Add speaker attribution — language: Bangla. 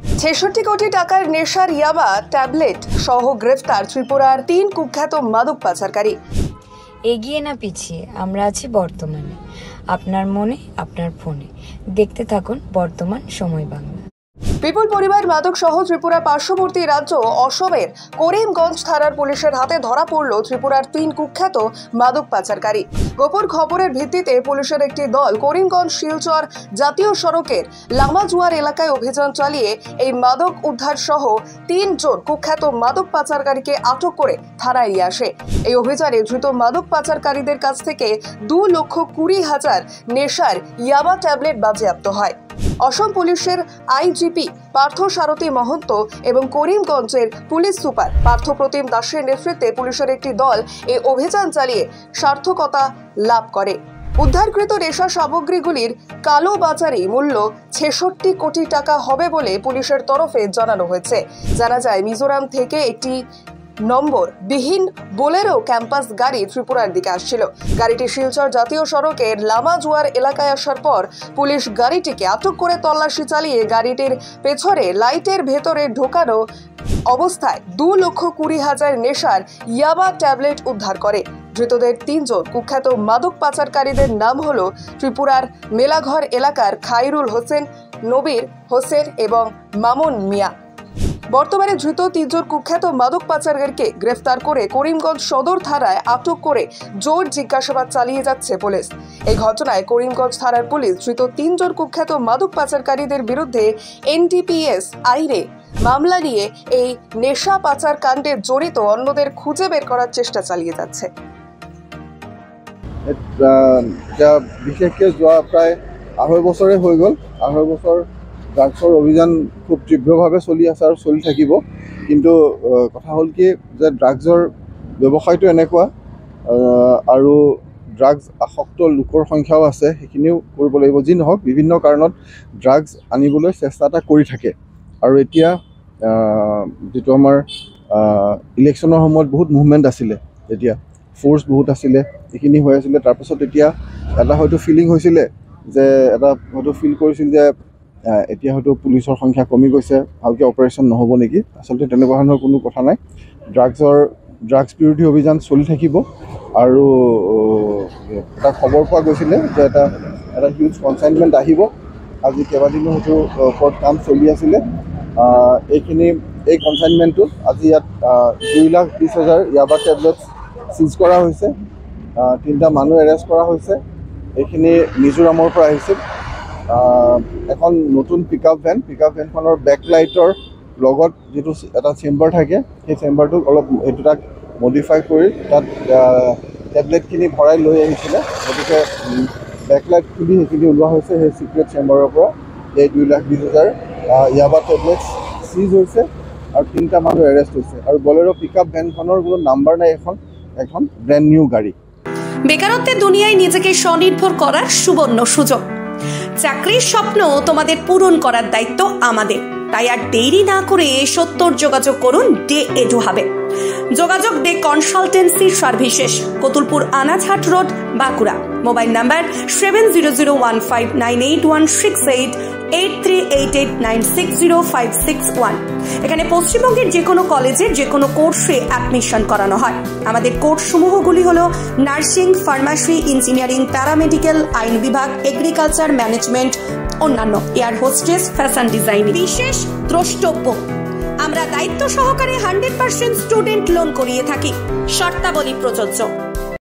Speaker 1: ৬৬ কোটি টাকার নেশার ইয়াবা ট্যাবলেট সহ গ্রেফতার ত্রিপুরার ৩ কুখ্যাত মাদক পাচারকারী।
Speaker 2: এগিয়ে না পিছিয়ে আমরা আছি বর্তমানে, আপনার মনে আপনার ফোনে। দেখতে থাকুন বর্তমান সময় বাংলা।
Speaker 1: বিপুল পরিমাণ মাদক সহ ত্রিপুরার পার্শ্ববর্তী রাজ্য অসমের করিমগঞ্জ থানার পুলিশের হাতে ধরা পড়ল ত্রিপুরার ৩ কুখ্যাত মাদক পাচারকারী। গোপন খবরের ভিত্তিতে পুলিশের একটি দল করিমগঞ্জ শিলচর জাতীয় সড়কের লামাজুয়ার এলাকায় অভিযান চালিয়ে এই মাদক উদ্ধার সহ ৩ জন কুখ্যাত মাদক পাচারকারীকে আটক করে থানায় নিয়ে আসে। এই অভিযানে ধৃত মাদক পাচারকারীদের কাছ থেকে 2,20,000 নেশার ইয়াবা ট্যাবলেট বাজেয়াপ্ত হয়। অসম পুলিশের আইজিপি পার্থ সারথী মহন্ত এবং করিমগঞ্জের পুলিশ সুপার পার্থ প্রতিম দাসের নেতৃত্বে পুলিশের একটি দল এই অভিযান চালিয়ে সার্থকতা লাভ করে। উদ্ধারকৃত নেশা সামগ্রীগুলির কালো বাজারে মূল্য ৬৬ কোটি টাকা হবে বলে পুলিশের তরফে জানানো হয়েছে। জানা যায় মিজোরাম থেকে একটি নম্বর বিহীন বোলেরো ক্যাম্পাস গাড়ি ত্রিপুরার দিকে আসছিল। গাড়িটি শিলচর জাতীয় সড়কের লামাজুয়ার এলাকায় আসার পর পুলিশ গাড়িটিকে আটক করে তল্লাশি চালিয়ে গাড়িটির পেছনে লাইটের ভেতরে ঢোকানো অবস্থায় 2,20,000 নেশার ইয়াবা ট্যাবলেট উদ্ধার করে। ধৃতদের 3 জন কুখ্যাত মাদক পাচারকারীদের নাম হল ত্রিপুরার মেলাঘর এলাকার খাইরুল হোসেন, নবীর হোসেন এবং মামুন মিয়া। বর্তমানে ধৃত 3 জন কুখ্যাত মাদক পাচারকারীকে গ্রেফতার করে করিমগঞ্জ সদর থানায় আটক করে জোর জিজ্ঞাসাবাদ চালিয়ে যাচ্ছে পুলিশ। এই ঘটনায় করিমগঞ্জ থানার পুলিশ ধৃত 3 জন কুখ্যাত মাদক পাচারকারীদের বিরুদ্ধে এনডিপিএস আইনে মামলা নিয়ে এই নেশা পাচার কাণ্ডে জড়িত অন্যদের খুঁজে বের করার চেষ্টা চালিয়ে যাচ্ছে।
Speaker 3: বিশেষকৈ যোৱা প্ৰায় 2.5 বছৰে হৈ গ'ল। 2.5 বছৰ ড্ৰাগছৰ অভিযান খুব তীব্ৰভাৱে চলি আছে আৰু চলি থাকিব। কিন্তু কথা হ'ল কি যে ড্ৰাগছৰ ব্যৱসায়টো এনেকুৱা আৰু ড্ৰাগছ আসক্ত লোকৰ সংখ্যাও আছে, সেইখিনিও কৰিব লাগিব। যি নহওক বিভিন্ন কাৰণত ড্ৰাগছ আনিবলৈ চেষ্টা এটা কৰি থাকে। আৰু এতিয়া যিটো আমাৰ ইলেকশ্যনৰ সময়ত বহুত মুভমেণ্ট আছিলে, তেতিয়া ফ'ৰ্চ বহুত আছিলে, এইখিনি হৈ আছিলে। তাৰপিছত এতিয়া এটা হয়তো ফিলিং হৈছিলে যে এটা হয়তো ফিল কৰিছিল যে এতিয়া হয়তো পুলিচৰ সংখ্যা কমি গৈছে, ভালকৈ অপাৰেশ্যন নহ'ব নেকি। আচলতে তেনেকুৱা ধৰণৰ কোনো কথা নাই। ড্ৰাগছ বিৰোধী অভিযান চলি থাকিব। আৰু এটা খবৰ পোৱা গৈছিলে যে এটা হিউজ কনচাইনমেণ্ট আহিব। আজি কেইবাদিনো হয়তো ওপৰত কাম চলি আছিলে। এই কনচাইনমেণ্টটোত আজি ইয়াত 2,20,000 ইয়াবা টেবলেটছ চিজ কৰা হৈছে। 3টা মানুহ এৰেষ্ট কৰা হৈছে। এইখিনি মিজোৰামৰ পৰা আহিছিল। এখন নতুন পিকআপ ভেনখনৰ বেকলাইটৰ লগত যিটো এটা চেম্বাৰ থাকে, সেই চেম্বাৰটোক অলপ এইটো তাক মডিফাই কৰি তাত টেবলেটখিনি ভৰাই লৈ আহিছিলে। গতিকে বেকলাইট খুলি সেইখিনি ওলোৱা হৈছে সেই চিক্ৰেট চেম্বাৰৰ পৰা। এই 2,20,000 ইয়াবা টেবলেটছ চিজ হৈছে আৰু 3টা মানুহ এৰেষ্ট হৈছে। আৰু বলেৰো পিকআপ ভেনখনৰ কোনো নাম্বাৰ নাই, এখন ব্র্যান্ড নিউ গাড়ি।
Speaker 4: বেকারত্বের দুনিয়ায় নিজেকে স্বনির্ভর করার সুবর্ণ সুযোগ। চাকরির স্বপ্ন তোমাদের পূরণ করার দায়িত্ব আমাদের। তাই আর দেরি না করে 70 যোগাযোগ করুন ডে এডু হাবে। যোগাযোগ day consultancy services, Kotulpur Anajhat road, Bankura. Mobile number 7015981688 8388960561। এখানে পশ্চিমবঙ্গের যে কোনো কলেজের যে কোনো কোর্সে অ্যাডমিশন করানো হয়। আমাদের কোর্স সমূহগুলি হলো নার্সিং, ফার্মাসি, ইঞ্জিনিয়ারিং, প্যারামেডিক্যাল, আইন বিভাগ, এগ্রিকালচার, ম্যানেজমেন্ট, অন্যান্য, এয়ার হোস্টেস, ফ্যাশন ডিজাইন। বিশেষ দ্রষ্টব্য, আমরা দায়িত্ব সহকারে 100% স্টুডেন্ট লোন করিয়ে থাকি। শর্তাবলী প্রযোজ্য।